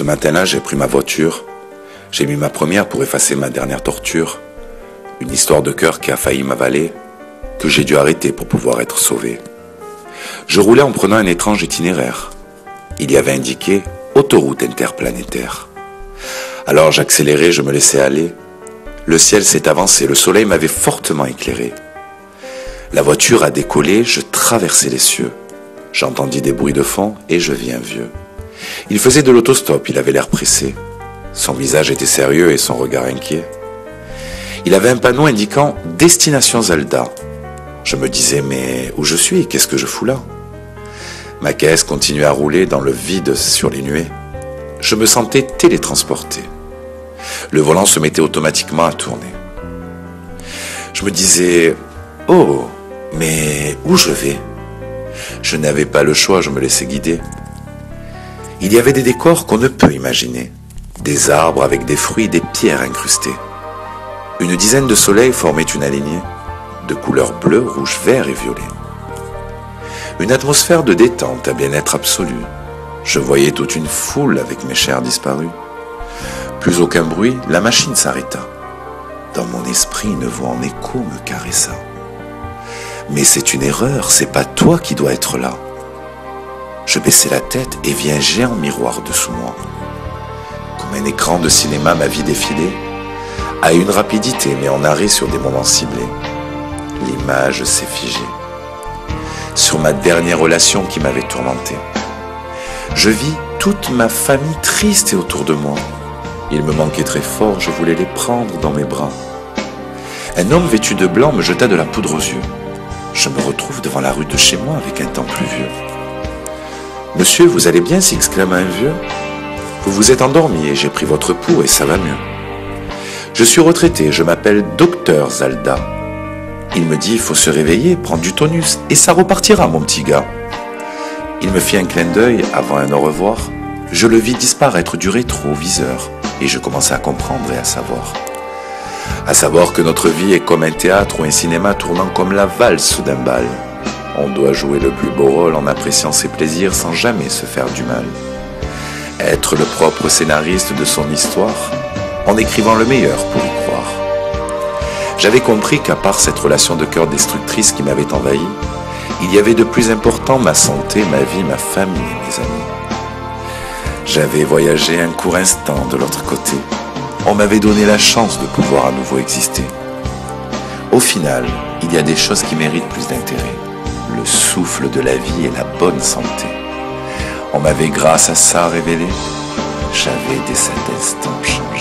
Ce matin-là, j'ai pris ma voiture. J'ai mis ma première pour effacer ma dernière torture. Une histoire de cœur qui a failli m'avaler, que j'ai dû arrêter pour pouvoir être sauvé. Je roulais en prenant un étrange itinéraire. Il y avait indiqué « Autoroute interplanétaire ». Alors j'accélérais, je me laissais aller. Le ciel s'est avancé, le soleil m'avait fortement éclairé. La voiture a décollé, je traversais les cieux. J'entendis des bruits de fond et je vis un vieux. Il faisait de l'autostop, il avait l'air pressé. Son visage était sérieux et son regard inquiet. Il avait un panneau indiquant « Destination Zelda ». Je me disais « Mais où je suis? Qu'est-ce que je fous là ?» Ma caisse continuait à rouler dans le vide sur les nuées. Je me sentais télétransporté. Le volant se mettait automatiquement à tourner. Je me disais « Oh, mais où je vais ?» Je n'avais pas le choix, je me laissais guider. Il y avait des décors qu'on ne peut imaginer. Des arbres avec des fruits, des pierres incrustées. Une dizaine de soleils formaient une alignée, de couleurs bleu, rouge, vert et violet. Une atmosphère de détente, un bien-être absolu. Je voyais toute une foule avec mes chairs disparues. Plus aucun bruit, la machine s'arrêta. Dans mon esprit, une voix en écho me caressa. Mais c'est une erreur, c'est pas toi qui dois être là. Je baissai la tête et vis un géant miroir dessous moi. Comme un écran de cinéma, ma vie défilait, à une rapidité mais en arrêt sur des moments ciblés. L'image s'est figée. Sur ma dernière relation qui m'avait tourmenté. Je vis toute ma famille triste et autour de moi. Ils me manquaient très fort, je voulais les prendre dans mes bras. Un homme vêtu de blanc me jeta de la poudre aux yeux. Je me retrouve devant la rue de chez moi avec un temps pluvieux. « Monsieur, vous allez bien ?» s'exclama un vieux. « Vous vous êtes endormi et j'ai pris votre pouls et ça va mieux. Je suis retraité, je m'appelle Docteur Zelda. Il me dit, il faut se réveiller, prendre du tonus, et ça repartira, mon petit gars. » Il me fit un clin d'œil avant un au revoir. Je le vis disparaître du rétroviseur, et je commençais à comprendre et à savoir. À savoir que notre vie est comme un théâtre ou un cinéma tournant comme la valse d'un bal. On doit jouer le plus beau rôle en appréciant ses plaisirs sans jamais se faire du mal. Être le propre scénariste de son histoire, en écrivant le meilleur pour y croire. J'avais compris qu'à part cette relation de cœur destructrice qui m'avait envahi, il y avait de plus important ma santé, ma vie, ma famille et mes amis. J'avais voyagé un court instant de l'autre côté. On m'avait donné la chance de pouvoir à nouveau exister. Au final, il y a des choses qui méritent plus d'intérêt. Le souffle de la vie et la bonne santé. On m'avait grâce à ça révélé. J'avais dès cet instant changé.